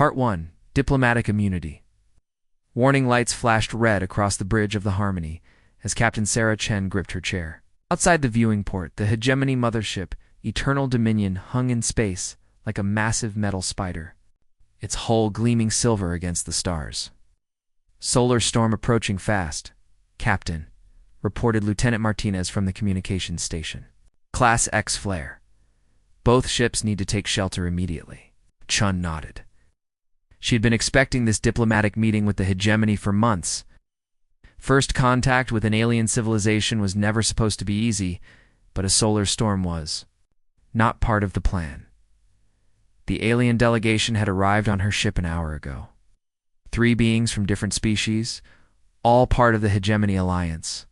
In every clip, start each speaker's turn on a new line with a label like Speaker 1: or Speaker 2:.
Speaker 1: Part 1. Diplomatic Immunity. Warning lights flashed red across the bridge of the Harmony as Captain Sarah Chen gripped her chair. Outside the viewing port, the hegemony mothership, Eternal Dominion, hung in space like a massive metal spider, its hull gleaming silver against the stars. "Solar storm approaching fast, Captain," reported Lieutenant Martinez from the communications station. "Class X flare. Both ships need to take shelter immediately." Chun nodded. She had been expecting this diplomatic meeting with the hegemony for months. First contact with an alien civilization was never supposed to be easy, but a solar storm was. Not part of the plan. The alien delegation had arrived on her ship an hour ago. 3 beings from different species, all part of the hegemony alliance.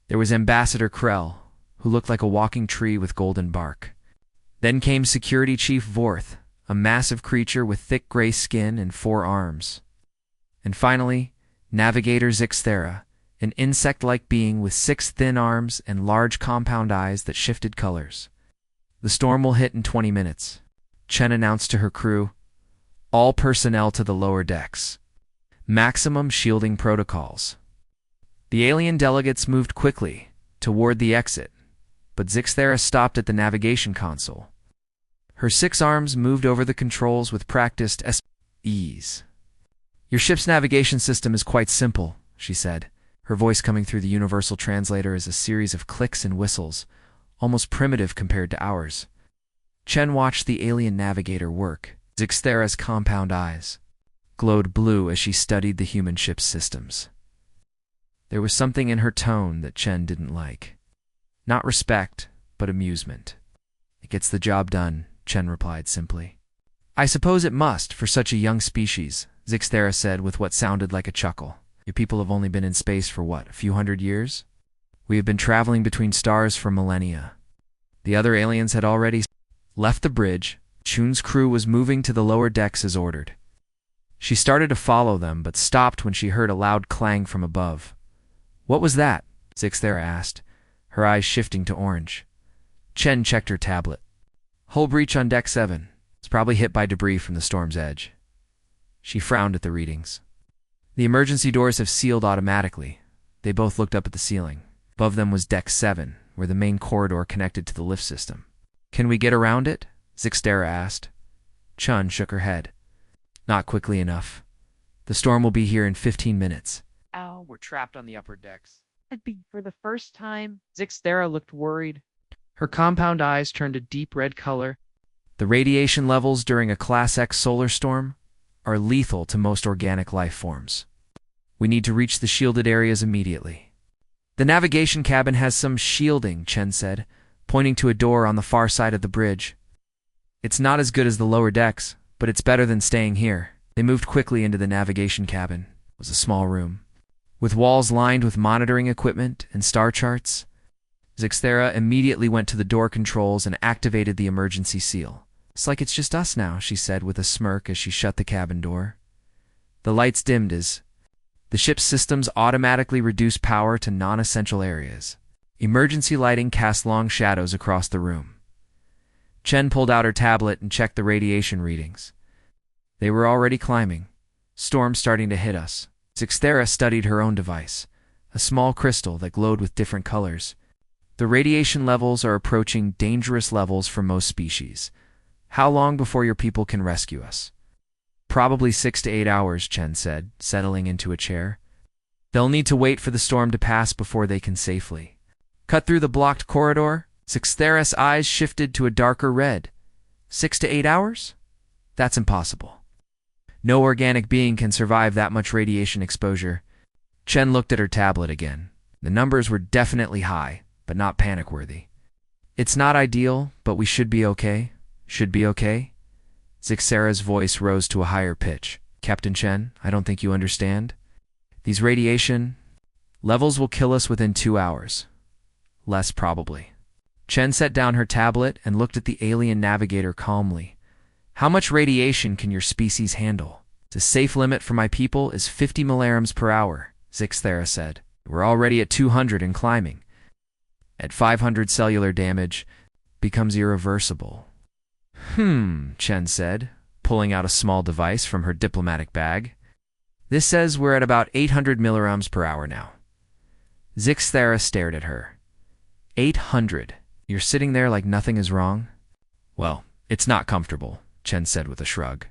Speaker 1: There was Ambassador Krell, who looked like a walking tree with golden bark. Then came Security Chief Vorth, a massive creature with thick gray skin and 4 arms. And finally, Navigator Zixthera, an insect-like being with 6 thin arms and large compound eyes that shifted colors. "The storm will hit in 20 minutes, Chen announced to her crew. "All personnel to the lower decks. Maximum shielding protocols." The alien delegates moved quickly toward the exit, but Zixthera stopped at the navigation console. Her 6 arms moved over the controls with practiced ease. "Your ship's navigation system is quite simple," she said, her voice coming through the universal translator as a series of clicks and whistles, almost primitive compared to ours. Chen watched the alien navigator work. Zixthera's compound eyes glowed blue as she studied the human ship's systems. There was something in her tone that Chen didn't like. Not respect, but amusement. "It gets the job done," Chen replied simply. "I suppose it must, for such a young species," Zixthera said with what sounded like a chuckle. "Your people have only been in space for what, a few hundred years? We have been traveling between stars for millennia." The other aliens had already left the bridge. Chun's crew was moving to the lower decks as ordered. She started to follow them, but stopped when she heard a loud clang from above. "What was that?" Zixthera asked, her eyes shifting to orange. Chen checked her tablet. "Hull breach on deck 7. It's probably hit by debris from the storm's edge." She frowned at the readings. "The emergency doors have sealed automatically." They both looked up at the ceiling. Above them was deck 7, where the main corridor connected to the lift system. "Can we get around it?" Zixthera asked. Chun shook her head. "Not quickly enough. The storm will be here in 15 minutes. Ow, we're trapped on the upper decks."
Speaker 2: That'd be for the first time.
Speaker 1: Zixthera looked worried. Her compound eyes turned a deep red color. "The radiation levels during a Class X solar storm are lethal to most organic life forms. We need to reach the shielded areas immediately." "The navigation cabin has some shielding," Chen said, pointing to a door on the far side of the bridge. "It's not as good as the lower decks, but it's better than staying here." They moved quickly into the navigation cabin. It was a small room, with walls lined with monitoring equipment and star charts. Zixthera immediately went to the door controls and activated the emergency seal. "It's like it's just us now," she said with a smirk as she shut the cabin door. The lights dimmed as the ship's systems automatically reduced power to non-essential areas. Emergency lighting cast long shadows across the room. Chen pulled out her tablet and checked the radiation readings. They were already climbing. "Storm starting to hit us." Zixthera studied her own device, a small crystal that glowed with different colors. "The radiation levels are approaching dangerous levels for most species. How long before your people can rescue us?" "Probably 6 to 8 hours, Chen said, settling into a chair. "They'll need to wait for the storm to pass before they can safely." "Cut through the blocked corridor?" Zixthera's eyes shifted to a darker red. 6 to 8 hours? That's impossible. No organic being can survive that much radiation exposure. Chen looked at her tablet again. The numbers were definitely high, but not panic-worthy. "It's not ideal, but we should be okay. Should be okay?" Zixthera's voice rose to a higher pitch. "Captain Chen, I don't think you understand. These radiation levels will kill us within 2 hours. Less probably." Chen set down her tablet and looked at the alien navigator calmly. "How much radiation can your species handle?" "The safe limit for my people is 50 milliarms per hour," Zixthera said. "We're already at 200 and climbing. At 500 cellular damage, becomes irreversible." Chen said, pulling out a small device from her diplomatic bag. This says we're at about 800 millirounds per hour now. Zixthera stared at her. 800. You're sitting there like nothing is wrong? Well, it's not comfortable, Chen said with a shrug.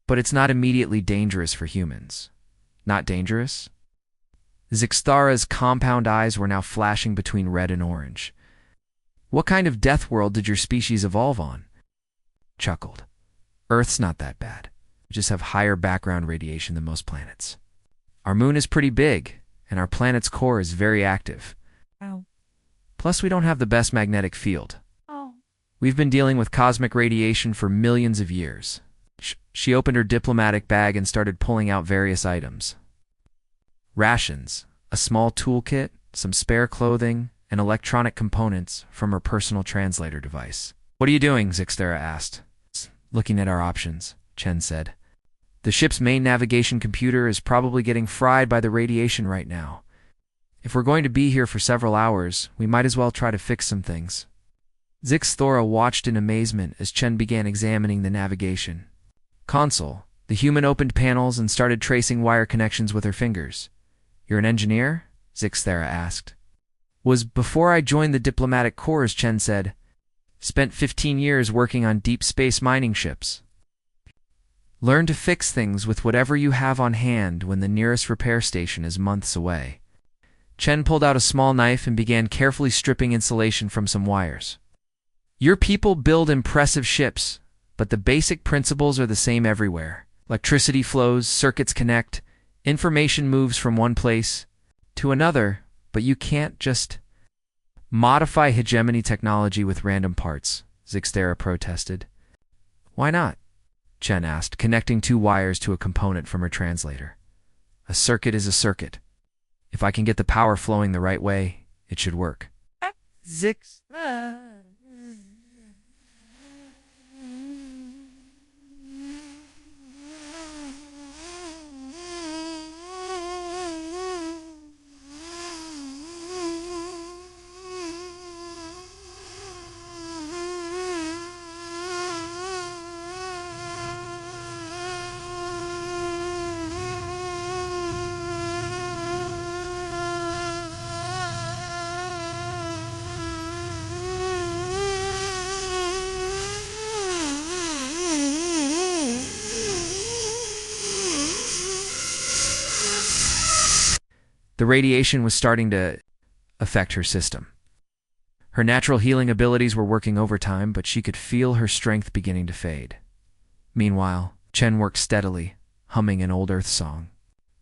Speaker 1: But it's not immediately dangerous for humans. Not dangerous? Zixthara's compound eyes were now flashing between red and orange. What kind of death world did your species evolve on? Chuckled. Earth's not that bad. We just have higher background radiation than most planets. Our moon is pretty big, and our planet's core is very active.
Speaker 2: Oh.
Speaker 1: Plus, we don't have the best magnetic field.
Speaker 2: Oh.
Speaker 1: We've been dealing with cosmic radiation for millions of years. She opened her diplomatic bag and started pulling out various items. Rations, a small toolkit, some spare clothing, and electronic components from her personal translator device. What are you doing? Zixthera asked. Looking at our options, Chen said. The ship's main navigation computer is probably getting fried by the radiation right now. If we're going to be here for several hours, we might as well try to fix some things. Zixthora watched in amazement as Chen began examining the navigation console. The human opened panels and started tracing wire connections with her fingers. You're an engineer? Zixthera asked. Was before I joined the diplomatic corps, Chen said. Spent 15 years working on deep space mining ships. Learn to fix things with whatever you have on hand when the nearest repair station is months away. Chen pulled out a small knife and began carefully stripping insulation from some wires. Your people build impressive ships, but the basic principles are the same everywhere. Electricity flows, circuits connect, information moves from one place to another, but you can't just modify hegemony technology with random parts, Zixthera protested. Why not? Chen asked, connecting two wires to a component from her translator. A circuit is a circuit. If I can get the power flowing the right way, it should work.
Speaker 2: Zix.
Speaker 1: The radiation was starting to affect her system. Her natural healing abilities were working overtime, but she could feel her strength beginning to fade. Meanwhile, Chen worked steadily, humming an old Earth song.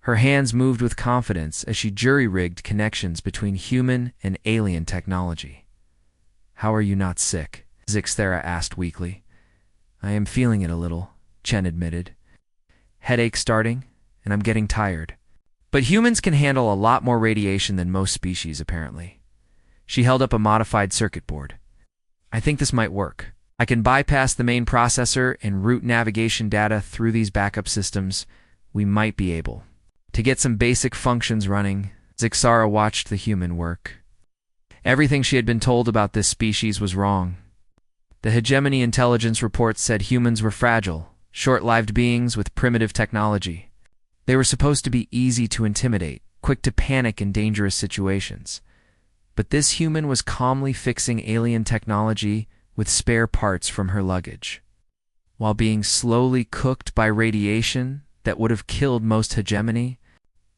Speaker 1: Her hands moved with confidence as she jury-rigged connections between human and alien technology. How are you not sick? Zixthera asked weakly. I am feeling it a little, Chen admitted. Headache starting, and I'm getting tired. But humans can handle a lot more radiation than most species, apparently. She held up a modified circuit board. I think this might work. I can bypass the main processor and route navigation data through these backup systems. We might be able to get some basic functions running. Zixthera watched the human work. Everything she had been told about this species was wrong. The hegemony intelligence reports said humans were fragile, short-lived beings with primitive technology. They were supposed to be easy to intimidate, quick to panic in dangerous situations. But this human was calmly fixing alien technology with spare parts from her luggage, while being slowly cooked by radiation that would have killed most hegemony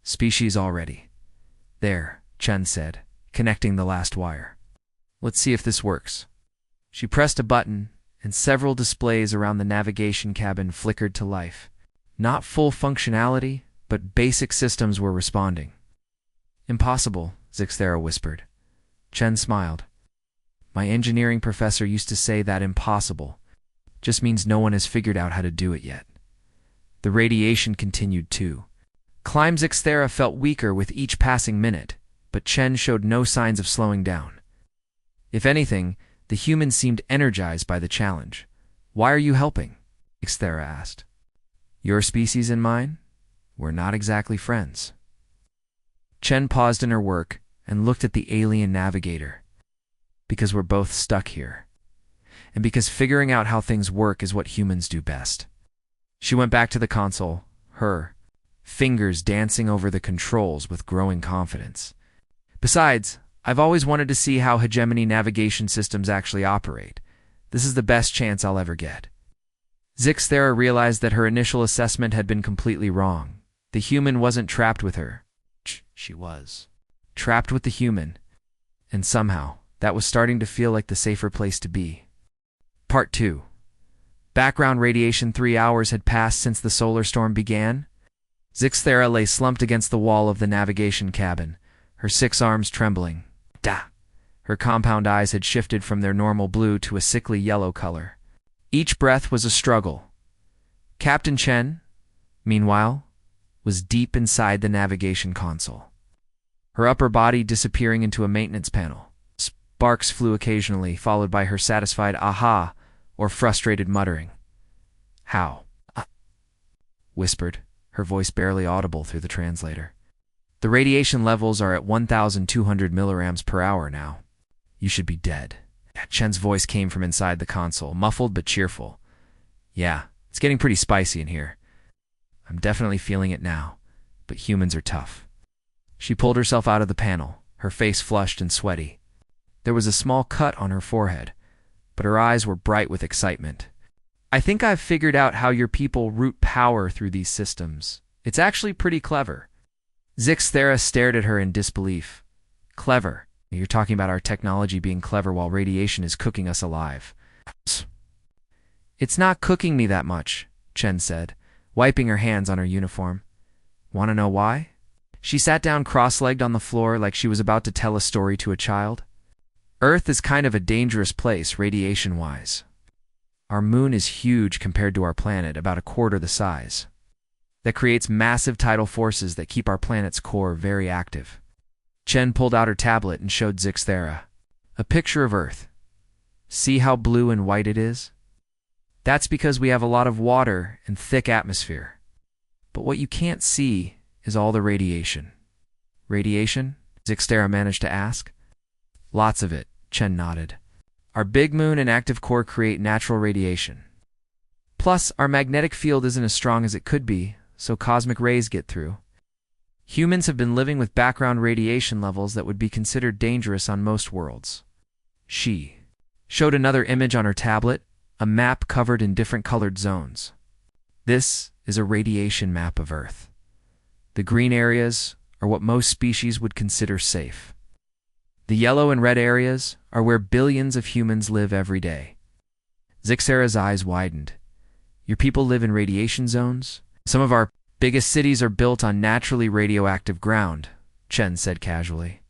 Speaker 1: species already. There, Chen said, connecting the last wire. Let's see if this works. She pressed a button, and several displays around the navigation cabin flickered to life. Not full functionality, but basic systems were responding. Impossible, Zixthera whispered. Chen smiled. My engineering professor used to say that impossible just means no one has figured out how to do it yet. The radiation continued too. Zixthera felt weaker with each passing minute, but Chen showed no signs of slowing down. If anything, the human seemed energized by the challenge. Why are you helping? Zixthera asked. Your species and mine? We're not exactly friends. Chen paused in her work and looked at the alien navigator. Because we're both stuck here. And because figuring out how things work is what humans do best. She went back to the console, her fingers dancing over the controls with growing confidence. Besides, I've always wanted to see how hegemony navigation systems actually operate. This is the best chance I'll ever get. Zixthera realized that her initial assessment had been completely wrong. The human wasn't trapped with her. She was trapped with the human. And somehow, that was starting to feel like the safer place to be. Part 2. Background radiation. 3 hours had passed since the solar storm began. Zixthera lay slumped against the wall of the navigation cabin, her 6 arms trembling. Her compound eyes had shifted from their normal blue to a sickly yellow color. Each breath was a struggle. Captain Chen, meanwhile, was deep inside the navigation console, her upper body disappearing into a maintenance panel. Sparks flew occasionally, followed by her satisfied aha or frustrated muttering. How? Whispered, her voice barely audible through the translator. The radiation levels are at 1,200 milliamps per hour now. You should be dead. Chen's voice came from inside the console, muffled but cheerful. Yeah, it's getting pretty spicy in here. I'm definitely feeling it now, but humans are tough. She pulled herself out of the panel, her face flushed and sweaty. There was a small cut on her forehead, but her eyes were bright with excitement. I think I've figured out how your people route power through these systems. It's actually pretty clever. Zixthera stared at her in disbelief. Clever? You're talking about our technology being clever while radiation is cooking us alive. It's not cooking me that much, Chen said, wiping her hands on her uniform. Want to know why? She sat down cross-legged on the floor like she was about to tell a story to a child. Earth is kind of a dangerous place, radiation-wise. Our moon is huge compared to our planet, about a quarter the size. That creates massive tidal forces that keep our planet's core very active. Chen pulled out her tablet and showed Zixthera a picture of Earth. See how blue and white it is? That's because we have a lot of water and thick atmosphere. But what you can't see is all the radiation. Radiation? Zixthera managed to ask. Lots of it, Chen nodded. Our big moon and active core create natural radiation. Plus, our magnetic field isn't as strong as it could be, so cosmic rays get through. Humans have been living with background radiation levels that would be considered dangerous on most worlds. She showed another image on her tablet, a map covered in different colored zones. This is a radiation map of Earth. The green areas are what most species would consider safe. The yellow and red areas are where billions of humans live every day. Zixthera's eyes widened. Your people live in radiation zones? Some of our biggest cities are built on naturally radioactive ground, Chen said casually.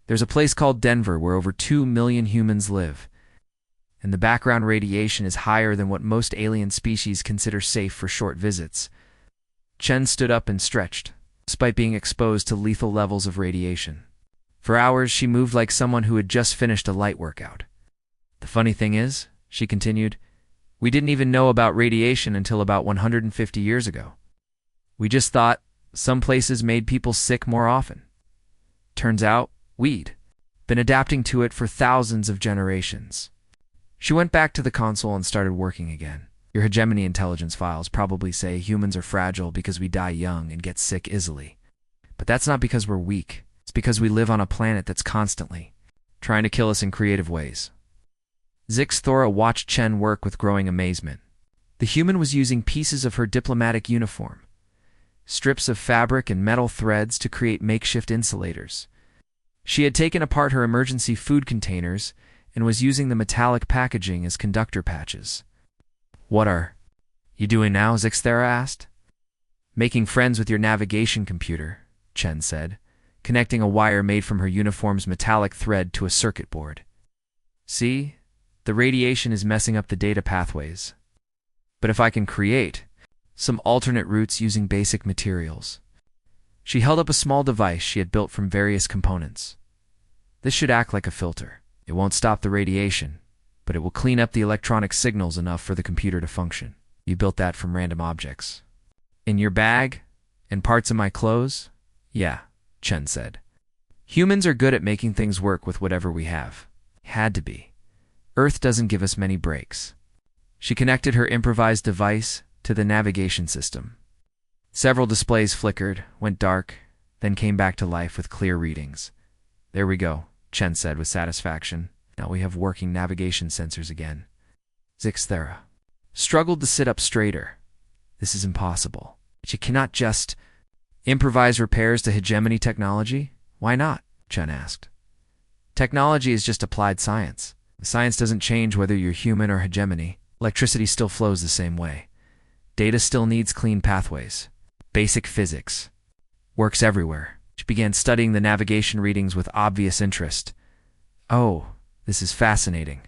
Speaker 1: There's a place called Denver where over 2 million humans live, and the background radiation is higher than what most alien species consider safe for short visits. Chen stood up and stretched, despite being exposed to lethal levels of radiation. For hours, she moved like someone who had just finished a light workout. The funny thing is, she continued, we didn't even know about radiation until about 150 years ago. We just thought some places made people sick more often. Turns out, we'd been adapting to it for thousands of generations. She went back to the console and started working again. Your hegemony intelligence files probably say humans are fragile because we die young and get sick easily. But that's not because we're weak. It's because we live on a planet that's constantly trying to kill us in creative ways. Zixthera watched Chen work with growing amazement. The human was using pieces of her diplomatic uniform, strips of fabric and metal threads to create makeshift insulators. She had taken apart her emergency food containers and was using the metallic packaging as conductor patches. What are you doing now? Zixthera asked. Making friends with your navigation computer, Chen said, connecting a wire made from her uniform's metallic thread to a circuit board. See, the radiation is messing up the data pathways. But if I can create some alternate routes using basic materials. She held up a small device she had built from various components. This should act like a filter. It won't stop the radiation, but it will clean up the electronic signals enough for the computer to function. You built that from random objects. In your bag? And parts of my clothes? Yeah, Chen said. Humans are good at making things work with whatever we have. Had to be. Earth doesn't give us many breaks. She connected her improvised device to the navigation system. Several displays flickered, went dark, then came back to life with clear readings. "There we go," Chen said with satisfaction. "Now we have working navigation sensors again." Zixthera struggled to sit up straighter. "This is impossible. But you cannot just improvise repairs to hegemony technology?" "Why not?" Chen asked. "Technology is just applied science. The science doesn't change whether you're human or hegemony. Electricity still flows the same way. Data still needs clean pathways. Basic physics works everywhere." She began studying the navigation readings with obvious interest. "Oh, this is fascinating.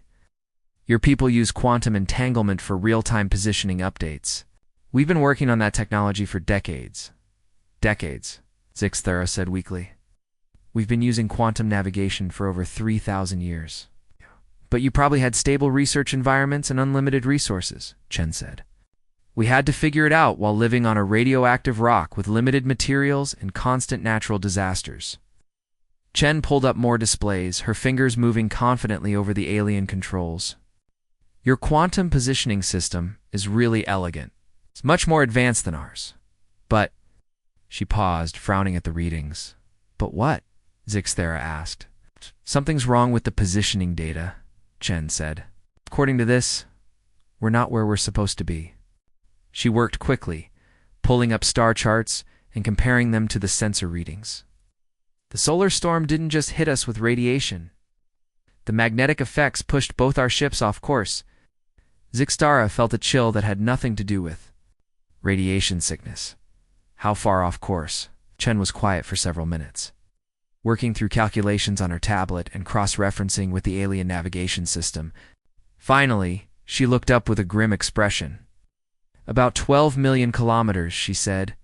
Speaker 1: Your people use quantum entanglement for real-time positioning updates. We've been working on that technology for decades." "Decades," Zixthera said weakly. "We've been using quantum navigation for over 3,000 years." "But you probably had stable research environments and unlimited resources," Chen said. "We had to figure it out while living on a radioactive rock with limited materials and constant natural disasters." Chen pulled up more displays, her fingers moving confidently over the alien controls. "Your quantum positioning system is really elegant. It's much more advanced than ours. But—" She paused, frowning at the readings. "But what?" Zixthera asked. "Something's wrong with the positioning data," Chen said. "According to this, we're not where we're supposed to be." She worked quickly, pulling up star charts and comparing them to the sensor readings. "The solar storm didn't just hit us with radiation. The magnetic effects pushed both our ships off course." Zixthera felt a chill that had nothing to do with radiation sickness. "How far off course?" Chen was quiet for several minutes, working through calculations on her tablet and cross-referencing with the alien navigation system. Finally, she looked up with a grim expression. "About 12 million kilometers," she said.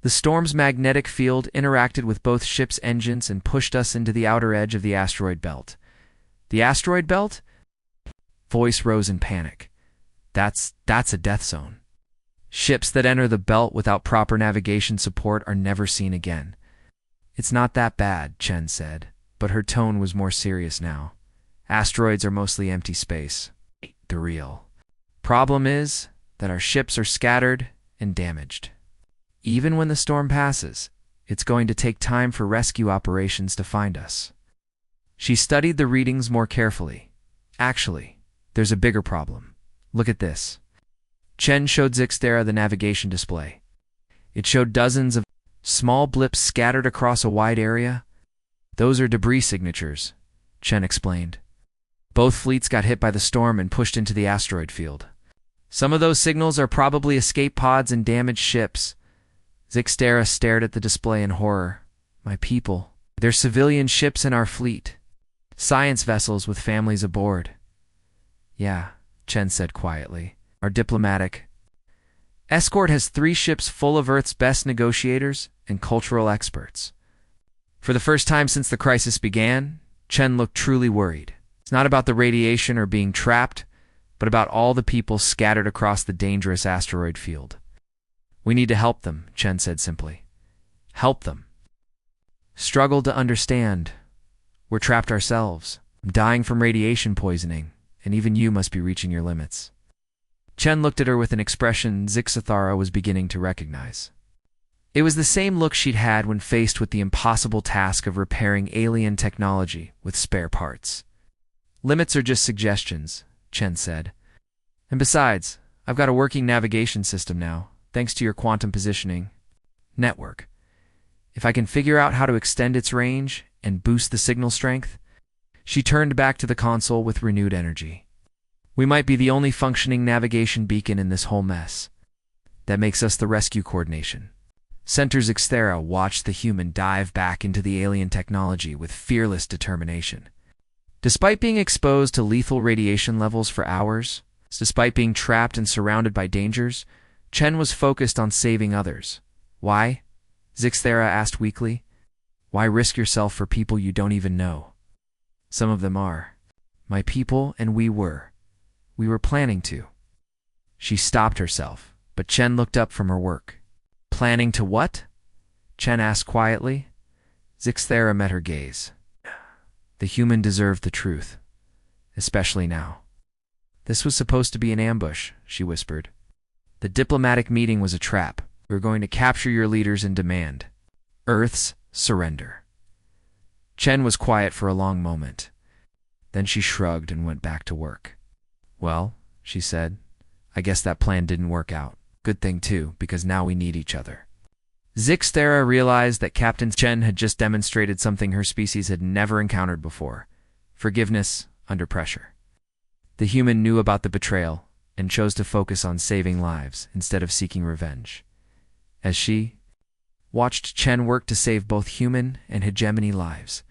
Speaker 1: "The storm's magnetic field interacted with both ships' engines and pushed us into the outer edge of the asteroid belt." "The asteroid belt?" Voice rose in panic. That's a death zone. Ships that enter the belt without proper navigation support are never seen again." "It's not that bad," Chen said, but her tone was more serious now. "Asteroids are mostly empty space. The real problem is that our ships are scattered and damaged. Even when the storm passes, it's going to take time for rescue operations to find us." She studied the readings more carefully. "Actually, there's a bigger problem. Look at this." Chen showed Zixthera the navigation display. It showed dozens of small blips scattered across a wide area. "Those are debris signatures," Chen explained. "Both fleets got hit by the storm and pushed into the asteroid field. Some of those signals are probably escape pods and damaged ships." Zixthera stared at the display in horror. "My people. They're civilian ships in our fleet. Science vessels with families aboard." "Yeah," Chen said quietly. "Our diplomatic escort has 3 ships full of Earth's best negotiators and cultural experts." For the first time since the crisis began, Chen looked truly worried. It's not about the radiation or being trapped, but about all the people scattered across the dangerous asteroid field. "We need to help them," Chen said simply. "Help them." "Struggled to understand. We're trapped ourselves. I'm dying from radiation poisoning, and even you must be reaching your limits." Chen looked at her with an expression Zixthera was beginning to recognize. It was the same look she'd had when faced with the impossible task of repairing alien technology with spare parts. "Limits are just suggestions," Chen said. "And besides, I've got a working navigation system now, thanks to your quantum positioning network. If I can figure out how to extend its range and boost the signal strength." She turned back to the console with renewed energy. "We might be the only functioning navigation beacon in this whole mess. That makes us the rescue coordination." Center Zixthera watched the human dive back into the alien technology with fearless determination. Despite being exposed to lethal radiation levels for hours, despite being trapped and surrounded by dangers, Chen was focused on saving others. "Why?" Zixthera asked weakly. "Why risk yourself for people you don't even know? Some of them are my people, and we were planning to." She stopped herself, but Chen looked up from her work. "Planning to what?" Chen asked quietly. Zixthera met her gaze. The human deserved the truth, especially now. "This was supposed to be an ambush," she whispered. The diplomatic meeting was a trap. We were going to capture your leaders and demand Earth's surrender. Chen was quiet for a long moment. Then she shrugged and went back to work. Well, she said, I guess that plan didn't work out. Good thing too, because now we need each other. Zixthera realized that Captain Chen had just demonstrated something her species had never encountered before: forgiveness under pressure. The human knew about the betrayal and chose to focus on saving lives instead of seeking revenge. As she watched Chen work to save both human and hegemony lives,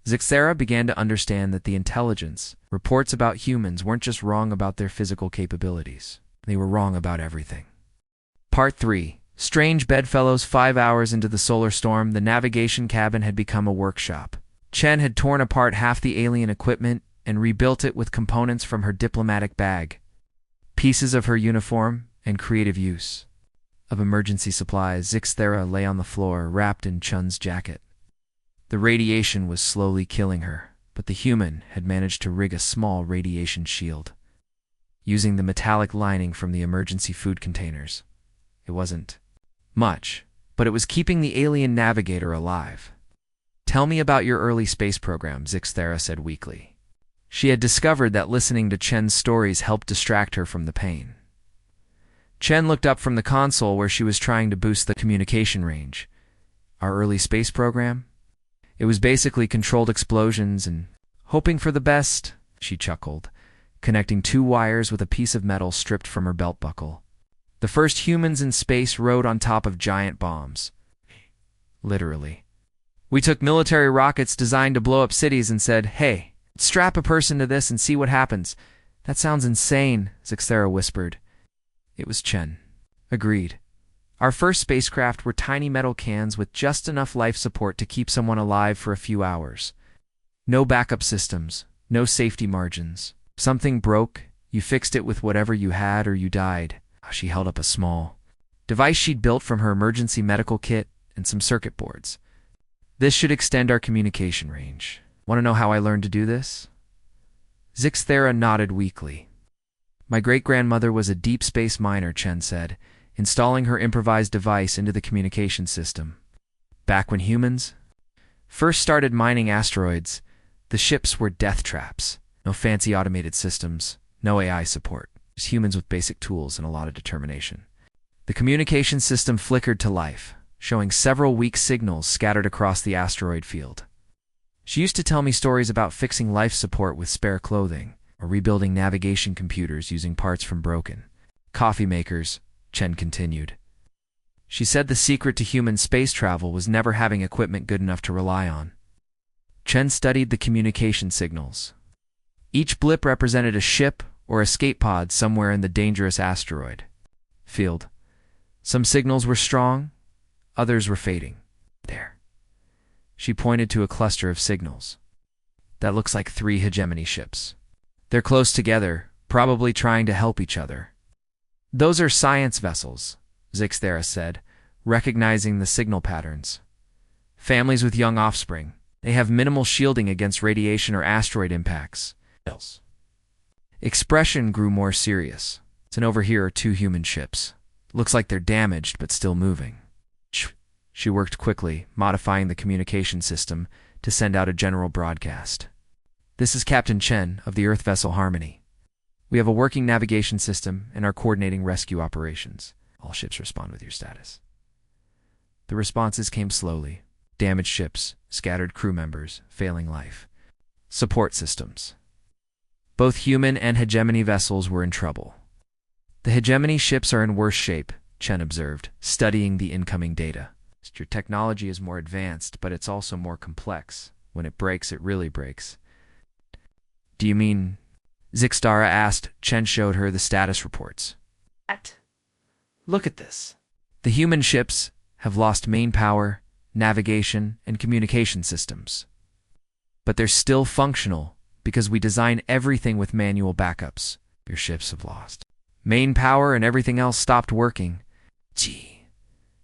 Speaker 1: Zixthera began to understand that the intelligence reports about humans weren't just wrong about their physical capabilities. They were wrong about everything. Part 3. Strange bedfellows. 5 hours into the solar storm, the navigation cabin had become a workshop. Chen had torn apart half the alien equipment and rebuilt it with components from her diplomatic bag, pieces of her uniform, and creative use of emergency supplies. Zixthera lay on the floor, wrapped in Chen's jacket. The radiation was slowly killing her, but the human had managed to rig a small radiation shield, using the metallic lining from the emergency food containers. It wasn't much, but it was keeping the alien Navigator alive. Tell me about your early space program, Zixthera said weakly. She had discovered that listening to Chen's stories helped distract her from the pain. Chen looked up from the console where she was trying to boost the communication range. Our early space program? It was basically controlled explosions and hoping for the best, she chuckled, connecting 2 wires with a piece of metal stripped from her belt buckle. The first humans in space rode on top of giant bombs. Literally. We took military rockets designed to blow up cities and said, hey, strap a person to this and see what happens. That sounds insane, Zixthera whispered. It was Chen. Agreed. Our first spacecraft were tiny metal cans with just enough life support to keep someone alive for a few hours. No backup systems, no safety margins. Something broke, you fixed it with whatever you had or you died. She held up a small device she'd built from her emergency medical kit and some circuit boards. This should extend our communication range. Want to know how I learned to do this? Zixthera nodded weakly. My great-grandmother was a deep space miner, Chen said, installing her improvised device into the communication system. Back when humans first started mining asteroids, the ships were death traps. No fancy automated systems, no AI support. Just humans with basic tools and a lot of determination. The communication system flickered to life, showing several weak signals scattered across the asteroid field. She used to tell me stories about fixing life support with spare clothing, or rebuilding navigation computers using parts from broken coffee makers, Chen continued. She said the secret to human space travel was never having equipment good enough to rely on. Chen studied the communication signals. Each blip represented a ship or escape pod somewhere in the dangerous asteroid field. Some signals were strong, others were fading. There. She pointed to a cluster of signals. That looks like 3 hegemony ships. They're close together, probably trying to help each other. Those are science vessels, Zixthera said, recognizing the signal patterns. Families with young offspring. They have minimal shielding against radiation or asteroid impacts. Expression grew more serious. And over here are 2 human ships. Looks like they're damaged, but still moving. She worked quickly, modifying the communication system to send out a general broadcast. This is Captain Chen of the Earth vessel Harmony. We have a working navigation system and are coordinating rescue operations. All ships respond with your status. The responses came slowly. Damaged ships, scattered crew members, failing life. Support systems. Both human and hegemony vessels were in trouble. The hegemony ships are in worse shape, Chen observed, studying the incoming data. Your technology is more advanced, but it's also more complex. When it breaks, it really breaks. Do you mean? Zixthera asked. Chen showed her the status reports. Look at this. The human ships have lost main power, navigation, and communication systems. But they're still functional because we design everything with manual backups. Your ships have lost main power and everything else stopped working. Gee.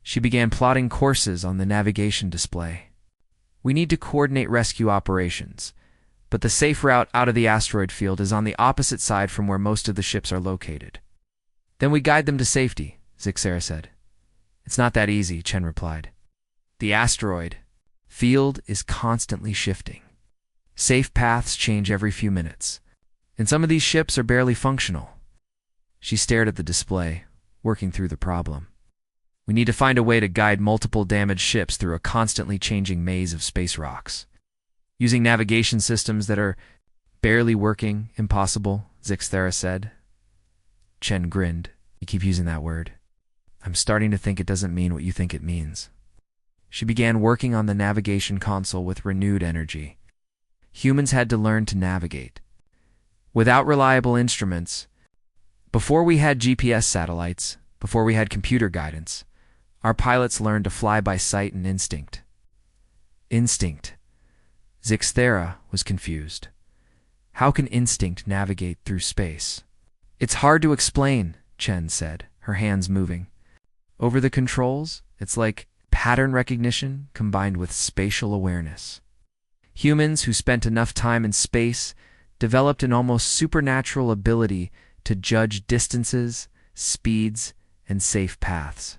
Speaker 1: She began plotting courses on the navigation display. We need to coordinate rescue operations, but the safe route out of the asteroid field is on the opposite side from where most of the ships are located. Then we guide them to safety, Zixera said. It's not that easy, Chen replied. The asteroid field is constantly shifting. Safe paths change every few minutes, and some of these ships are barely functional. She stared at the display, working through the problem. We need to find a way to guide multiple damaged ships through a constantly changing maze of space rocks. Using navigation systems that are barely working, impossible, Zixera said. Chen grinned. You keep using that word. I'm starting to think it doesn't mean what you think it means. She began working on the navigation console with renewed energy. Humans had to learn to navigate. Without reliable instruments, before we had GPS satellites, before we had computer guidance, our pilots learned to fly by sight and instinct. Instinct. Zixera was confused. How can instinct navigate through space? It's hard to explain, Chen said, her hands moving. Over the controls, it's like pattern recognition combined with spatial awareness. Humans who spent enough time in space developed an almost supernatural ability to judge distances, speeds, and safe paths.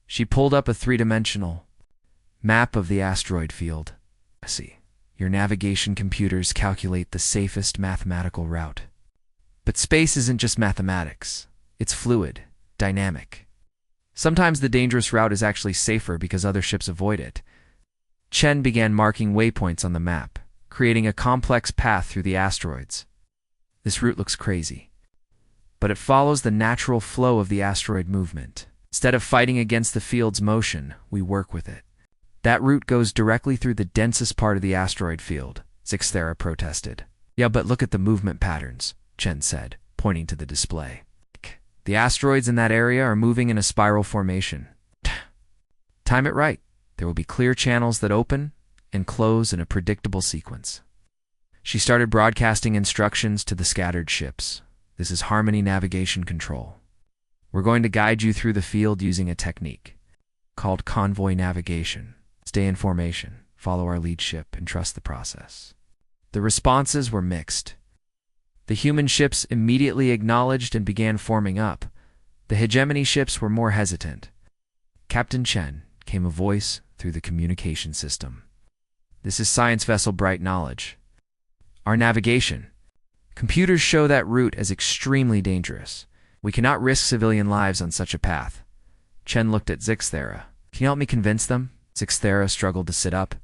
Speaker 1: She pulled up a three-dimensional map of the asteroid field. See, your navigation computers calculate the safest mathematical route. But space isn't just mathematics. It's fluid, dynamic. Sometimes the dangerous route is actually safer because other ships avoid it. Chen began marking waypoints on the map, creating a complex path through the asteroids. This route looks crazy, but it follows the natural flow of the asteroid movement. Instead of fighting against the field's motion, we work with it. That route goes directly through the densest part of the asteroid field, Zixera protested. Yeah, but look at the movement patterns, Chen said, pointing to the display. The asteroids in that area are moving in a spiral formation. Time it right. There will be clear channels that open and close in a predictable sequence. She started broadcasting instructions to the scattered ships. This is Harmony Navigation Control. We're going to guide you through the field using a technique called convoy navigation. Stay in formation, follow our lead ship, and trust the process. The responses were mixed. The human ships immediately acknowledged and began forming up. The hegemony ships were more hesitant. Captain Chen came a voice through the communication system. This is Science Vessel Bright Knowledge. Our navigation. Computers show that route as extremely dangerous. We cannot risk civilian lives on such a path. Chen looked at Zixera. Can you help me convince them? Zixera struggled to sit up.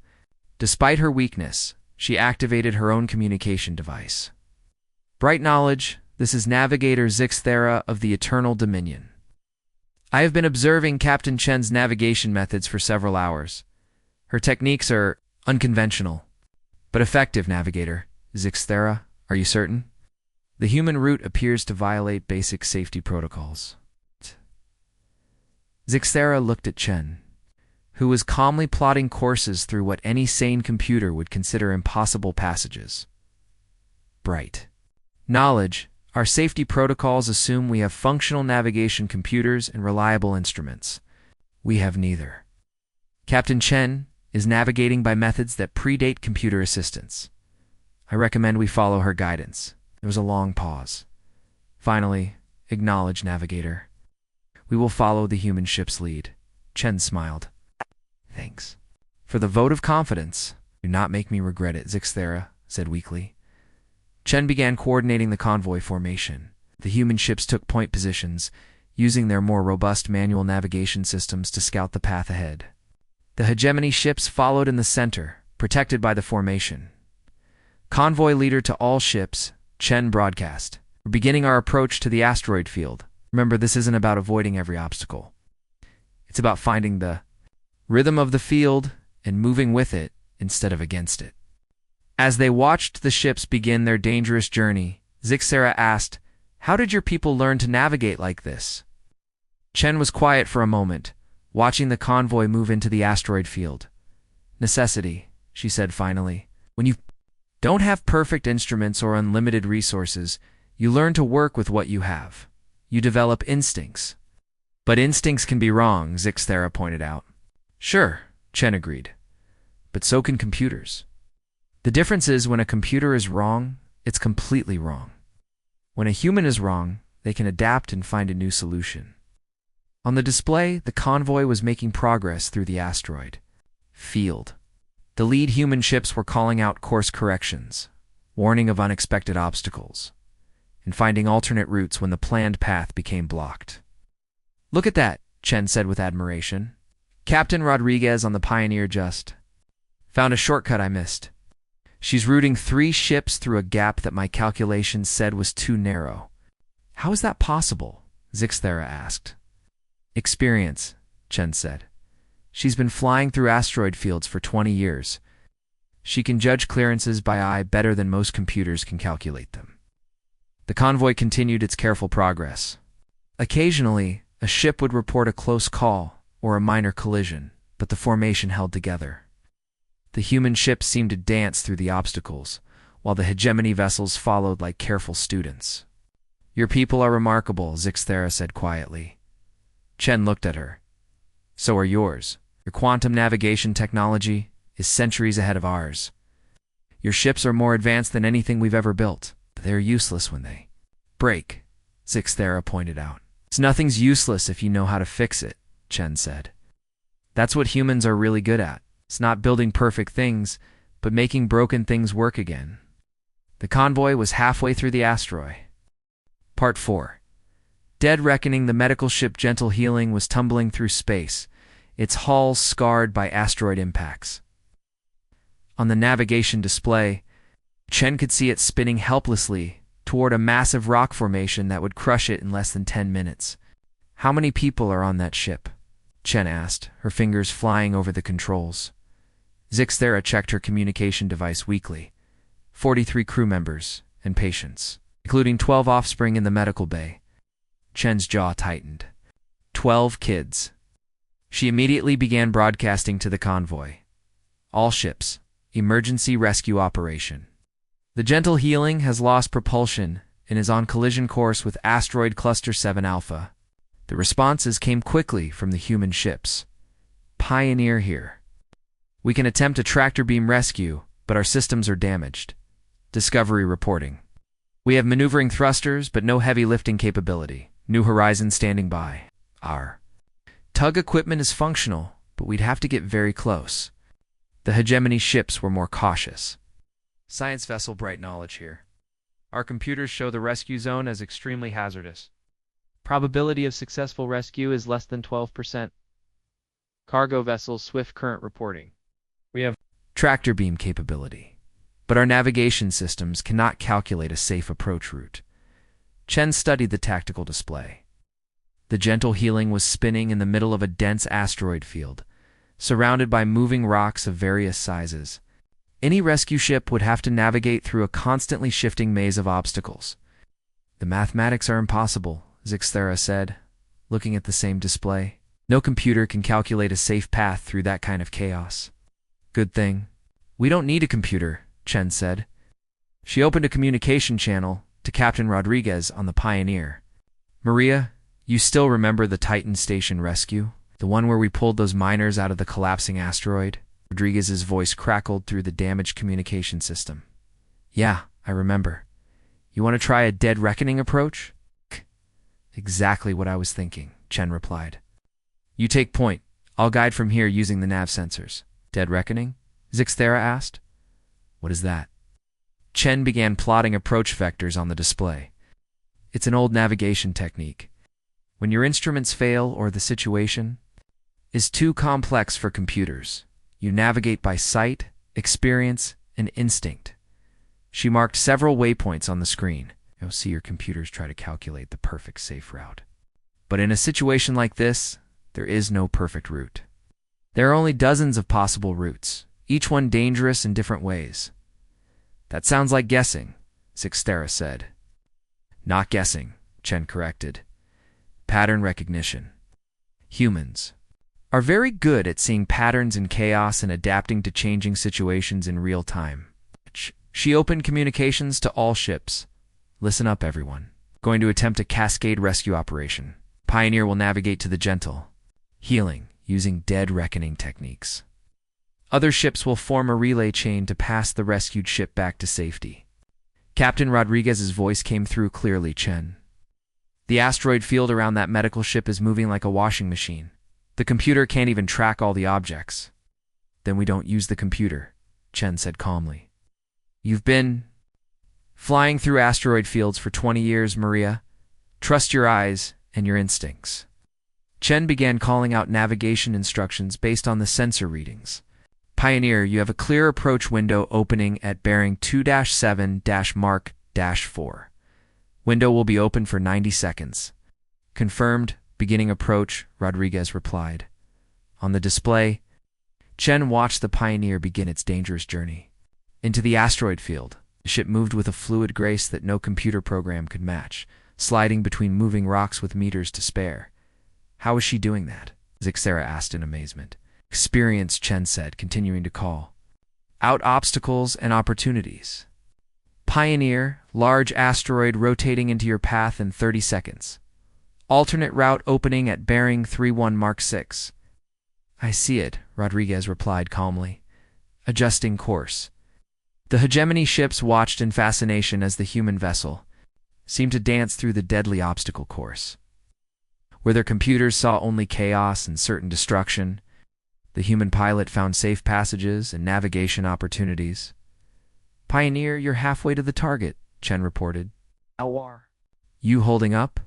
Speaker 1: Despite her weakness, she activated her own communication device. Bright Knowledge, this is Navigator Zixera of the Eternal Dominion. I have been observing Captain Chen's navigation methods for several hours. Her techniques are unconventional, but effective, Navigator. Zixera, are you certain? The human route appears to violate basic safety protocols. Zixera looked at Chen, who was calmly plotting courses through what any sane computer would consider impossible passages. Bright Knowledge, our safety protocols assume we have functional navigation computers and reliable instruments. We have neither. Captain Chen is navigating by methods that predate computer assistance. I recommend we follow her guidance. There was a long pause. Finally, acknowledge, Navigator. We will follow the human ship's lead. Chen smiled. Thanks. For the vote of confidence. Do not make me regret it, Zixera said weakly. Chen began coordinating the convoy formation. The human ships took point positions, using their more robust manual navigation systems to scout the path ahead. The hegemony ships followed in the center, protected by the formation. Convoy leader to all ships, Chen broadcast. We're beginning our approach to the asteroid field. Remember, this isn't about avoiding every obstacle. It's about finding the rhythm of the field and moving with it instead of against it. As they watched the ships begin their dangerous journey, Zixera asked, "How did your people learn to navigate like this?" Chen was quiet for a moment, watching the convoy move into the asteroid field. "Necessity," she said finally. "When you don't have perfect instruments or unlimited resources, you learn to work with what you have. You develop instincts." "But instincts can be wrong," Zixera pointed out. "Sure," Chen agreed. "But so can computers. The difference is when a computer is wrong, it's completely wrong. When a human is wrong, they can adapt and find a new solution. On the display, the convoy was making progress through the asteroid field. The lead human ships were calling out course corrections, warning of unexpected obstacles, and finding alternate routes when the planned path became blocked. "Look at that," Chen said with admiration. "Captain Rodriguez on the Pioneer just found a shortcut I missed. She's routing 3 ships through a gap that my calculations said was too narrow." "How is that possible?" Zixthera asked. "Experience," Chen said. "She's been flying through asteroid fields for 20 years. She can judge clearances by eye better than most computers can calculate them." The convoy continued its careful progress. Occasionally, a ship would report a close call or a minor collision, but the formation held together. The human ships seemed to dance through the obstacles, while the hegemony vessels followed like careful students. "Your people are remarkable," Zixthera said quietly. Chen looked at her. "So are yours. Your quantum navigation technology is centuries ahead of ours. Your ships are more advanced than anything we've ever built, but they're useless when they break," Zixthera pointed out. "Nothing's useless if you know how to fix it," Chen said. "That's what humans are really good at. It's not building perfect things, but making broken things work again." The convoy was halfway through the asteroid. Part 4. Dead Reckoning. The medical ship Gentle Healing was tumbling through space, its hull scarred by asteroid impacts. On the navigation display, Chen could see it spinning helplessly toward a massive rock formation that would crush it in less than 10 minutes. "How many people are on that ship?" Chen asked, her fingers flying over the controls. Zixthera checked her communication device weakly. 43 crew members and patients, including 12 offspring in the medical bay. Chen's jaw tightened. 12 kids. She immediately began broadcasting to the convoy. "All ships, emergency rescue operation. The Gentle Healing has lost propulsion and is on collision course with Asteroid Cluster 7 Alpha." The responses came quickly from the human ships. "Pioneer here. We can attempt a tractor beam rescue, but our systems are damaged." Discovery reporting. "We have maneuvering thrusters, but no heavy lifting capability. New Horizon standing by. Our tug equipment is functional, but we'd have to get very close." The hegemony ships were more cautious. "Science vessel Bright Knowledge here. Our computers show the rescue zone as extremely hazardous. Probability of successful rescue is less than 12%. Cargo vessel Swift Current reporting. We have tractor beam capability, but our navigation systems cannot calculate a safe approach route." Chen studied the tactical display. The Gentle Healing was spinning in the middle of a dense asteroid field, surrounded by moving rocks of various sizes. Any rescue ship would have to navigate through a constantly shifting maze of obstacles. "The mathematics are impossible," Zixthera said, looking at the same display. "No computer can calculate a safe path through that kind of chaos." "Good thing we don't need a computer," Chen said. She opened a communication channel to Captain Rodriguez on the Pioneer. "Maria, you still remember the Titan Station rescue? The one where we pulled those miners out of the collapsing asteroid?" Rodriguez's voice crackled through the damaged communication system. "Yeah, I remember. You want to try a dead reckoning approach?" "Exactly what I was thinking," Chen replied. "You take point. I'll guide from here using the nav sensors." "Dead reckoning?" Zixthera asked. "What is that?" Chen began plotting approach vectors on the display. "It's an old navigation technique. When your instruments fail or the situation is too complex for computers, you navigate by sight, experience, and instinct." She marked several waypoints on the screen. "You'll see your computers try to calculate the perfect safe route. But in a situation like this, there is no perfect route. There are only dozens of possible routes, each one dangerous in different ways." "That sounds like guessing," Zixthera said. "Not guessing," Chen corrected. "Pattern recognition. Humans are very good at seeing patterns in chaos and adapting to changing situations in real time." She opened communications to all ships. "Listen up, everyone. Going to attempt a cascade rescue operation. Pioneer will navigate to the Gentle Healing using dead reckoning techniques. Other ships will form a relay chain to pass the rescued ship back to safety." Captain Rodriguez's voice came through clearly. "Chen, The asteroid field around that medical ship is moving like a washing machine. The computer can't even track all the objects. Then we don't use the computer, Chen said calmly. You've been flying through asteroid fields for 20 years, Maria. Trust your eyes and your instincts. Chen began calling out navigation instructions based on the sensor readings. Pioneer, you have a clear approach window opening at bearing 2-7-Mark-4. Window will be open for 90 seconds. Confirmed, beginning approach, Rodriguez replied. On the display, Chen watched the Pioneer begin its dangerous journey. Into the asteroid field, the ship moved with a fluid grace that no computer program could match, sliding between moving rocks with meters to spare. How was she doing that? Zixera asked in amazement. Experience, Chen said, continuing to call out obstacles and opportunities. Pioneer, large asteroid rotating into your path in 30 seconds. Alternate route opening at bearing 31-Mark-6. I see it, Rodriguez replied calmly, adjusting course. The hegemony ships watched in fascination as the human vessel seemed to dance through the deadly obstacle course. Where their computers saw only chaos and certain destruction, the human pilot found safe passages and navigation opportunities. Pioneer, you're halfway to the target, Chen reported.
Speaker 2: How are
Speaker 1: you holding up?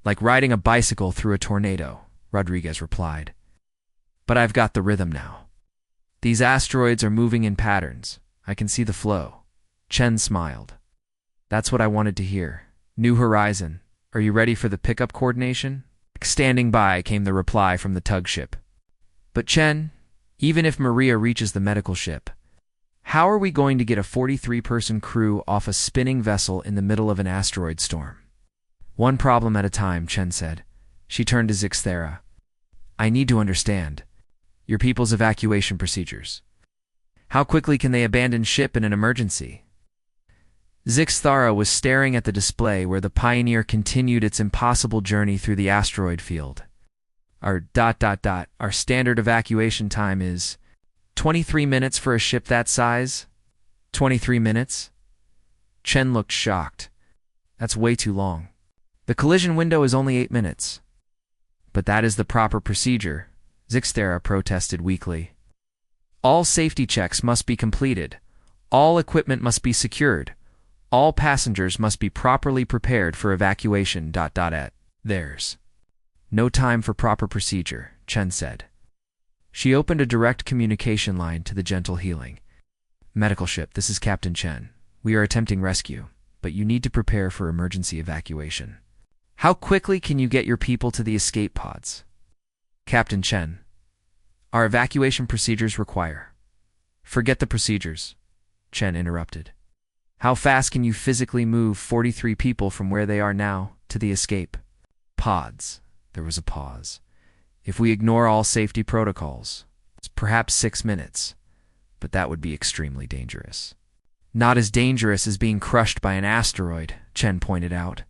Speaker 1: Like riding a bicycle through a tornado, Rodriguez replied. But I've got the rhythm now. These asteroids are moving in patterns. I can see the flow. Chen smiled. That's what I wanted to hear. New horizon. Are you ready for the pickup coordination? Standing by, came the reply from the tug ship. But Chen, even if Maria reaches the medical ship, how are we going to get a 43-person crew off a spinning vessel in the middle of an asteroid storm? One problem at a time, Chen said. She turned to Zixera. I need to understand your people's evacuation procedures. How quickly can they abandon ship in an emergency? Zixthara was staring at the display where the Pioneer continued its impossible journey through the asteroid field. Our standard evacuation time is 23 minutes for a ship that size? 23 minutes? Chen looked shocked. That's way too long. The collision window is only 8 minutes. But that is the proper procedure, Zixthara protested weakly. All safety checks must be completed. All equipment must be secured. All passengers must be properly prepared for evacuation. There's no time for proper procedure, Chen said. She opened a direct communication line to the Gentle Healing. Medical ship, this is Captain Chen. We are attempting rescue, but you need to prepare for emergency evacuation. How quickly can you get your people to the escape pods? Captain Chen, our evacuation procedures require. Forget the procedures, Chen interrupted. How fast can you physically move 43 people from where they are now to the escape pods? There was a pause. If we ignore all safety protocols, it's perhaps 6 minutes, but that would be extremely dangerous. Not as dangerous as being crushed by an asteroid, Chen pointed out.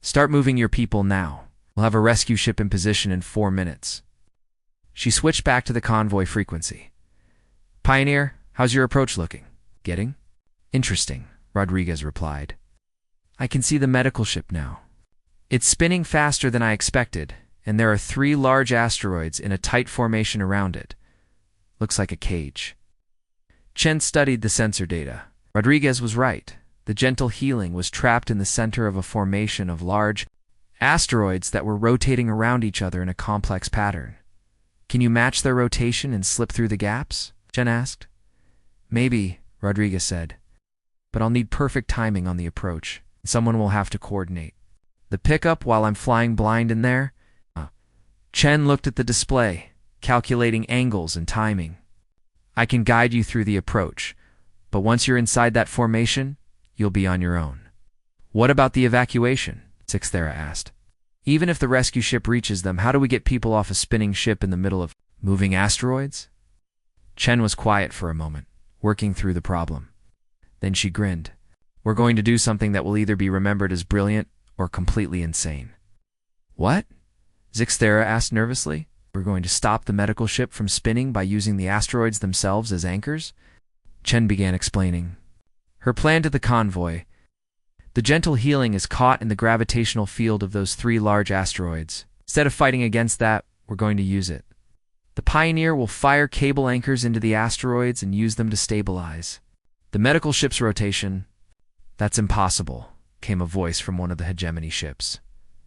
Speaker 1: Start moving your people now. We'll have a rescue ship in position in 4 minutes. She switched back to the convoy frequency. Pioneer, how's your approach looking? Getting? Interesting, Rodriguez replied. I can see the medical ship now. It's spinning faster than I expected, and there are 3 large asteroids in a tight formation around it. Looks like a cage. Chen studied the sensor data. Rodriguez was right. The Gentle Healing was trapped in the center of a formation of large asteroids that were rotating around each other in a complex pattern. Can you match their rotation and slip through the gaps? Chen asked. Maybe, Rodriguez said. But I'll need perfect timing on the approach. Someone will have to coordinate the pickup while I'm flying blind in there. Chen looked at the display, calculating angles and timing. I can guide you through the approach, but once you're inside that formation, you'll be on your own. What about the evacuation? Zixthara asked. Even if the rescue ship reaches them, how do we get people off a spinning ship in the middle of moving asteroids? Chen was quiet for a moment, working through the problem. Then she grinned. We're going to do something that will either be remembered as brilliant or completely insane. What? Zixthara asked nervously. We're going to stop the medical ship from spinning by using the asteroids themselves as anchors? Chen began explaining her plan to the convoy. The gentle healing is caught in the gravitational field of those 3 large asteroids. Instead of fighting against that, we're going to use it. The Pioneer will fire cable anchors into the asteroids and use them to stabilize. The medical ship's rotation. That's impossible, came a voice from one of the hegemony ships.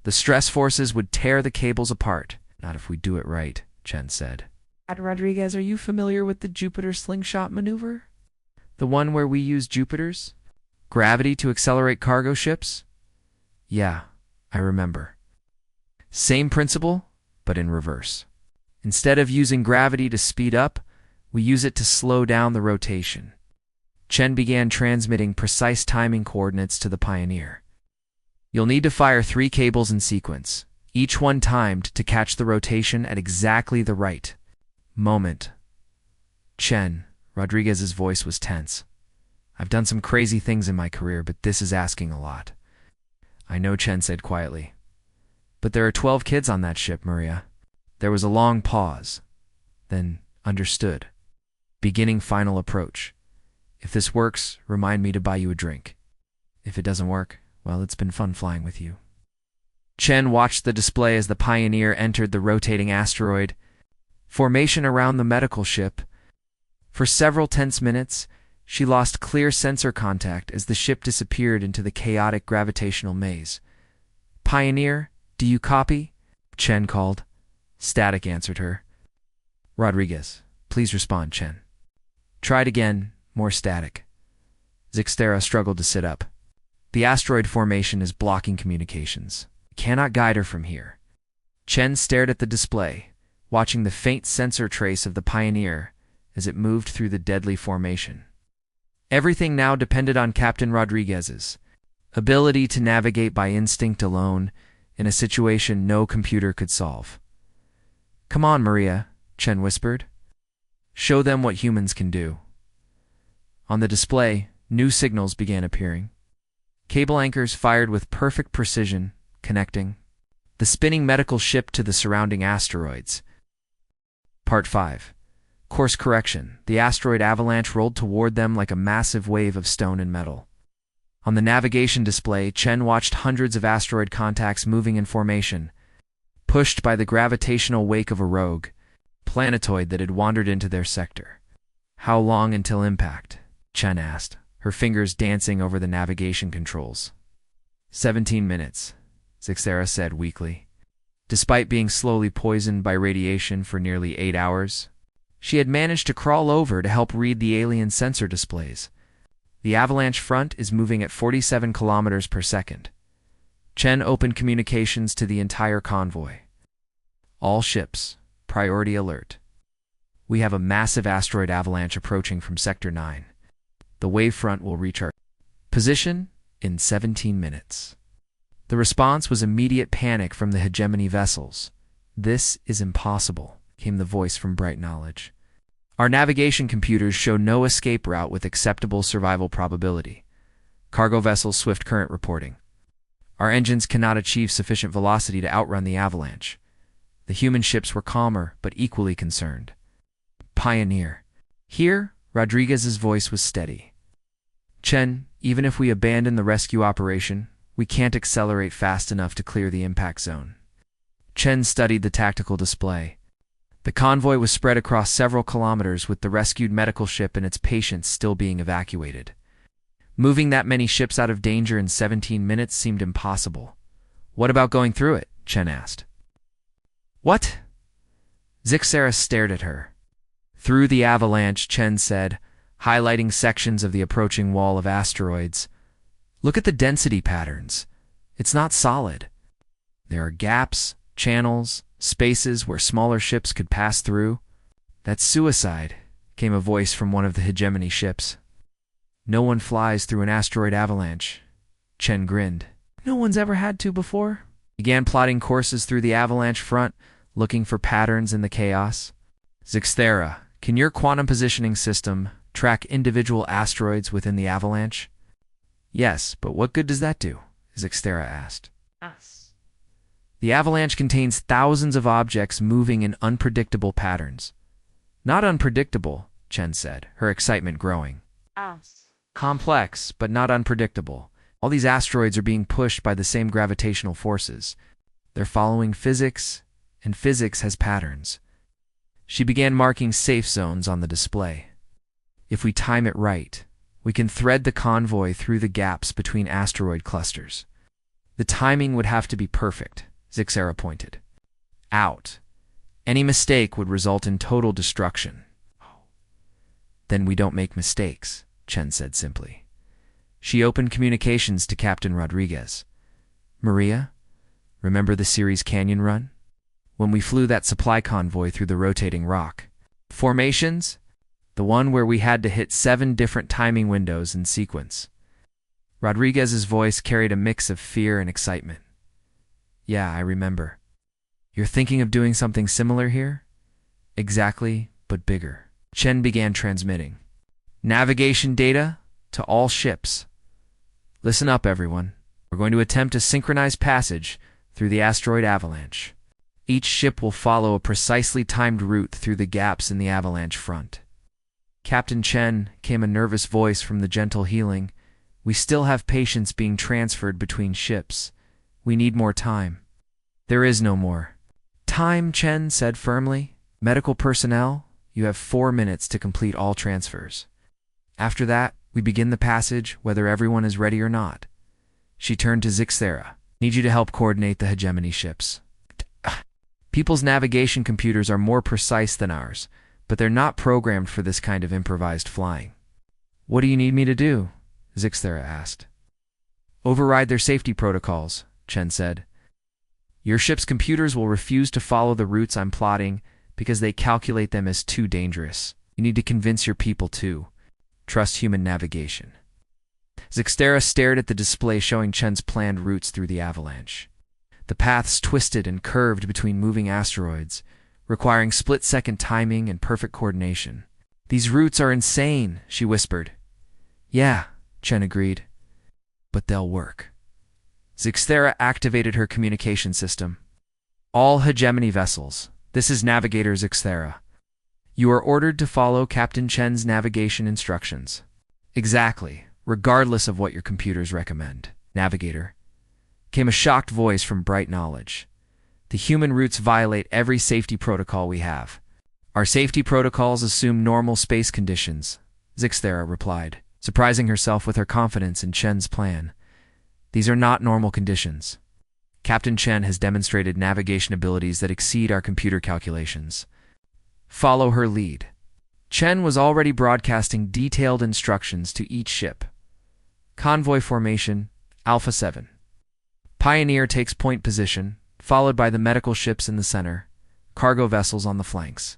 Speaker 1: The stress forces would tear the cables apart. Not if we do it right, Chen said. Rodriguez, are you familiar with the Jupiter slingshot maneuver? The one where we use Jupiter's gravity to accelerate cargo ships? Yeah, I remember. Same principle, but in reverse. Instead of using gravity to speed up, we use it to slow down the rotation. Chen began transmitting precise timing coordinates to the Pioneer. You'll need to fire 3 cables in sequence, each one timed to catch the rotation at exactly the right moment. Chen, Rodriguez's voice was tense. I've done some crazy things in my career, but this is asking a lot. I know, Chen said quietly. But there are 12 kids on that ship, Maria. There was a long pause. Then, understood. Beginning final approach. If this works, remind me to buy you a drink. If it doesn't work, well, it's been fun flying with you. Chen watched the display as the Pioneer entered the rotating asteroid formation around the medical ship. For several tense minutes, she lost clear sensor contact as the ship disappeared into the chaotic gravitational maze. Pioneer, do you copy? Chen called. Static answered her. Rodriguez, please respond, Chen. Tried again, more static. Zixtera struggled to sit up. The asteroid formation is blocking communications. Cannot guide her from here. Chen stared at the display, watching the faint sensor trace of the Pioneer as it moved through the deadly formation. Everything now depended on Captain Rodriguez's ability to navigate by instinct alone in a situation no computer could solve. Come on, Maria, Chen whispered. Show them what humans can do. On the display, new signals began appearing. Cable anchors fired with perfect precision, connecting the spinning medical ship to the surrounding asteroids. Part 5. Course correction. The asteroid avalanche rolled toward them like a massive wave of stone and metal. On the navigation display, Chen watched hundreds of asteroid contacts moving in formation, pushed by the gravitational wake of a rogue planetoid that had wandered into their sector. How long until impact? Chen asked, her fingers dancing over the navigation controls. 17 minutes, Zixtera said weakly. Despite being slowly poisoned by radiation for nearly 8 hours, she had managed to crawl over to help read the alien sensor displays. The avalanche front is moving at 47 kilometers per second. Chen opened communications to the entire convoy. All ships, priority alert. We have a massive asteroid avalanche approaching from Sector 9. The wave front will reach our position in 17 minutes. The response was immediate panic from the hegemony vessels. This is impossible, came the voice from Bright Knowledge. Our navigation computers show no escape route with acceptable survival probability. Cargo vessel swift current reporting. Our engines cannot achieve sufficient velocity to outrun the avalanche. The human ships were calmer, but equally concerned. Pioneer. Here, Rodriguez's voice was steady. Chen, even if we abandon the rescue operation, we can't accelerate fast enough to clear the impact zone. Chen studied the tactical display. The convoy was spread across several kilometers with the rescued medical ship and its patients still being evacuated. Moving that many ships out of danger in 17 minutes seemed impossible. What about going through it? Chen asked. What? Zixtera stared at her. Through the avalanche, Chen said, highlighting sections of the approaching wall of asteroids. Look at the density patterns. It's not solid. There are gaps, channels, spaces where smaller ships could pass through. That's suicide, came a voice from one of the hegemony ships. No one flies through an asteroid avalanche. Chen grinned. No one's ever had to before. Began plotting courses through the avalanche front, looking for patterns in the chaos. Zixtera, can your quantum positioning system track individual asteroids within the avalanche? Yes, but what good does that do? Zixtera asked.
Speaker 2: Us.
Speaker 1: The avalanche contains thousands of objects moving in unpredictable patterns. Not unpredictable, Chen said, her excitement growing.
Speaker 2: Us.
Speaker 1: Complex, but not unpredictable. All these asteroids are being pushed by the same gravitational forces. They're following physics, and physics has patterns. She began marking safe zones on the display. If we time it right, we can thread the convoy through the gaps between asteroid clusters. The timing would have to be perfect, Zixera pointed out. Any mistake would result in total destruction. Then we don't make mistakes, Chen said simply. She opened communications to Captain Rodriguez. Maria, remember the series Canyon Run? When we flew that supply convoy through the rotating rock formations? The one where we had to hit 7 different timing windows in sequence. Rodriguez's voice carried a mix of fear and excitement. Yeah, I remember. You're thinking of doing something similar here? Exactly, but bigger. Chen began transmitting. Navigation data to all ships. Listen up, everyone. We're going to attempt a synchronized passage through the asteroid avalanche. Each ship will follow a precisely timed route through the gaps in the avalanche front. Captain Chen, came a nervous voice from the gentle healing. We still have patients being transferred between ships. We need more time. There is no more time, Chen said firmly. Medical personnel, you have 4 minutes to complete all transfers. After that, we begin the passage, whether everyone is ready or not. She turned to Zixera. Need you to help coordinate the hegemony ships. People's navigation computers are more precise than ours, but they're not programmed for this kind of improvised flying. What do you need me to do? Zixera asked. Override their safety protocols, Chen said. Your ship's computers will refuse to follow the routes I'm plotting because they calculate them as too dangerous. You need to convince your people too. Trust human navigation. Zixera stared at the display showing Chen's planned routes through the avalanche. The paths twisted and curved between moving asteroids, requiring split-second timing and perfect coordination. These routes are insane, she whispered. Yeah, Chen agreed. But they'll work. Zixera activated her communication system. All hegemony vessels, this is Navigator Zixera. You are ordered to follow Captain Chen's navigation instructions. Exactly, regardless of what your computers recommend. Navigator. Came a shocked voice from Bright Knowledge. The human routes violate every safety protocol we have. Our safety protocols assume normal space conditions, Zixera replied, surprising herself with her confidence in Chen's plan. These are not normal conditions. Captain Chen has demonstrated navigation abilities that exceed our computer calculations. Follow her lead. Chen was already broadcasting detailed instructions to each ship. Convoy formation, Alpha 7. Pioneer takes point position, followed by the medical ships in the center, cargo vessels on the flanks.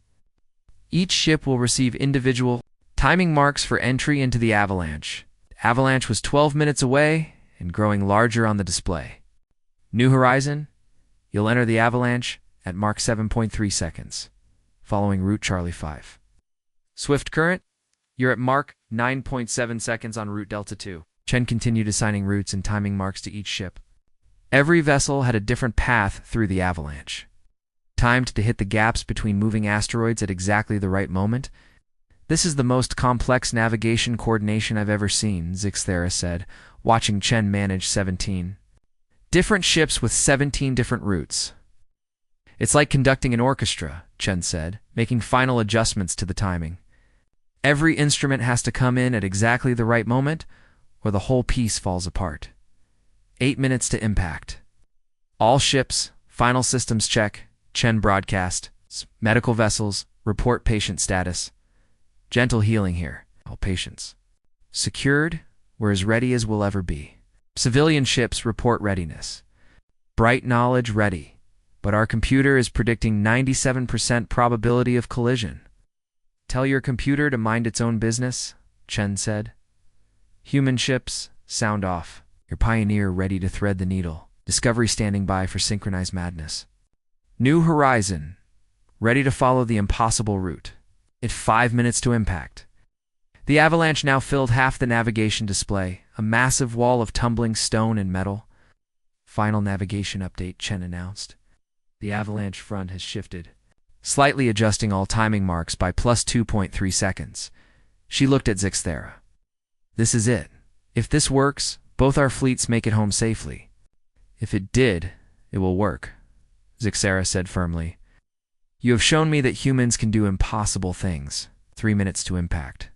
Speaker 1: Each ship will receive individual timing marks for entry into the avalanche. The avalanche was 12 minutes away and growing larger on the display. New Horizon, you'll enter the avalanche at Mark 7.3 seconds, following route Charlie 5. Swift Current, you're at Mark 9.7 seconds on route Delta 2. Chen continued assigning routes and timing marks to each ship. Every vessel had a different path through the avalanche. Timed to hit the gaps between moving asteroids at exactly the right moment. This is the most complex navigation coordination I've ever seen, Zixera said, watching Chen manage 17 different ships with 17 different routes. It's like conducting an orchestra, Chen said, making final adjustments to the timing. Every instrument has to come in at exactly the right moment, or the whole piece falls apart. 8 minutes to impact. All ships, final systems check, Chen broadcast, medical vessels, report patient status. Gentle healing here, all patients. Secured, we're as ready as we'll ever be. Civilian ships report readiness. Bright Knowledge ready, but our computer is predicting 97% probability of collision. Tell your computer to mind its own business, Chen said. Human ships, sound off. Your Pioneer ready to thread the needle. Discovery standing by for synchronized madness. New Horizon, ready to follow the impossible route. At 5 minutes to impact. The avalanche now filled half the navigation display, a massive wall of tumbling stone and metal. Final navigation update, Chen announced. The avalanche front has shifted, slightly adjusting all timing marks by plus 2.3 seconds. She looked at Zixera. This is it. If this works, Both our fleets make it home safely. If it did, it will work, Zixera said firmly. You have shown me that humans can do impossible things. 3 minutes to impact.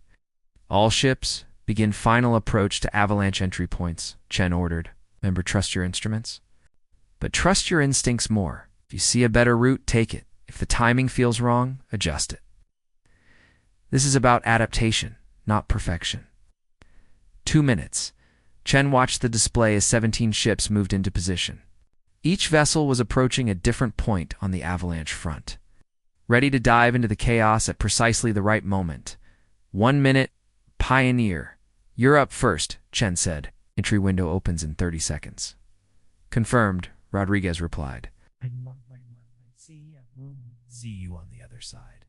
Speaker 1: All ships, begin final approach to avalanche entry points, Chen ordered. Remember, trust your instruments. But trust your instincts more. If you see a better route, take it. If the timing feels wrong, adjust it. This is about adaptation, not perfection. 2 minutes. Chen watched the display as 17 ships moved into position. Each vessel was approaching a different point on the avalanche front, ready to dive into the chaos at precisely the right moment. 1 minute, Pioneer. You're up first, Chen said. Entry window opens in 30 seconds. Confirmed, Rodriguez replied. See you on the other side.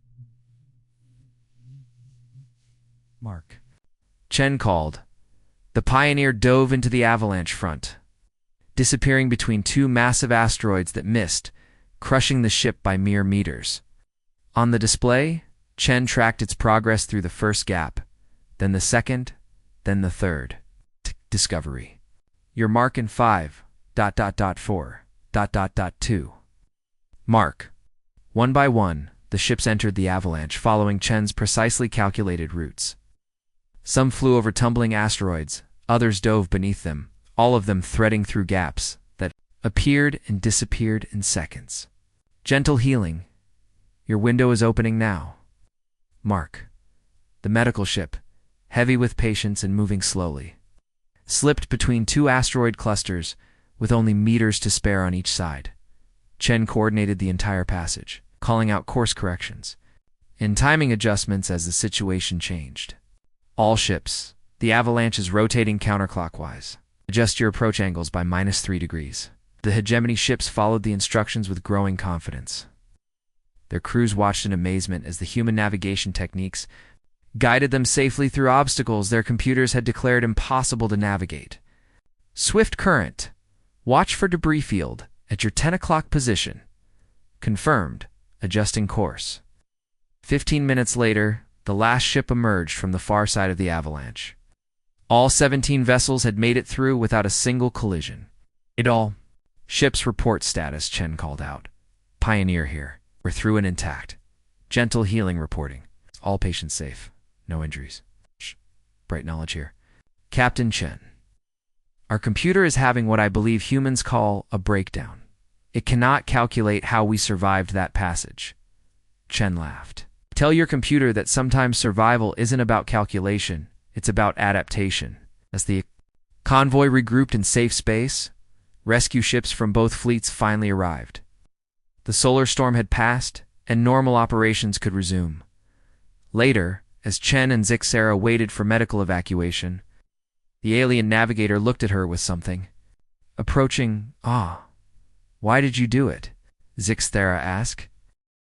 Speaker 1: Mark. Chen called. The Pioneer dove into the avalanche front, disappearing between two massive asteroids that missed, crushing the ship by mere meters. On the display, Chen tracked its progress through the first gap, then the second, then the third. Discovery. Your mark in 5.4.2. Mark. One by one, the ships entered the avalanche, following Chen's precisely calculated routes. Some flew over tumbling asteroids, others dove beneath them, all of them threading through gaps that appeared and disappeared in seconds. Gentle healing. Your window is opening now. Mark. The medical ship, heavy with patients and moving slowly, slipped between two asteroid clusters with only meters to spare on each side. Chen coordinated the entire passage, calling out course corrections and timing adjustments as the situation changed. All ships. The avalanche is rotating counterclockwise. Adjust your approach angles by -3 degrees. The hegemony ships followed the instructions with growing confidence. Their crews watched in amazement as the human navigation techniques guided them safely through obstacles their computers had declared impossible to navigate. Swift current. Watch for debris field at your 10 o'clock position. Confirmed. Adjusting course. 15 minutes later, the last ship emerged from the far side of the avalanche. All 17 vessels had made it through without a single collision. Ship's report status, Chen called out. Pioneer here. We're through and intact. Gentle healing reporting. All patients safe. No injuries. Bright knowledge here. Captain Chen. Our computer is having what I believe humans call a breakdown. It cannot calculate how we survived that passage. Chen laughed. Tell your computer that sometimes survival isn't about calculation, it's about adaptation. As the convoy regrouped in safe space, rescue ships from both fleets finally arrived. The solar storm had passed, and normal operations could resume. Later, as Chen and Zixera waited for medical evacuation, the alien navigator looked at her with something approaching awe. Why did you do it? Zixera asked.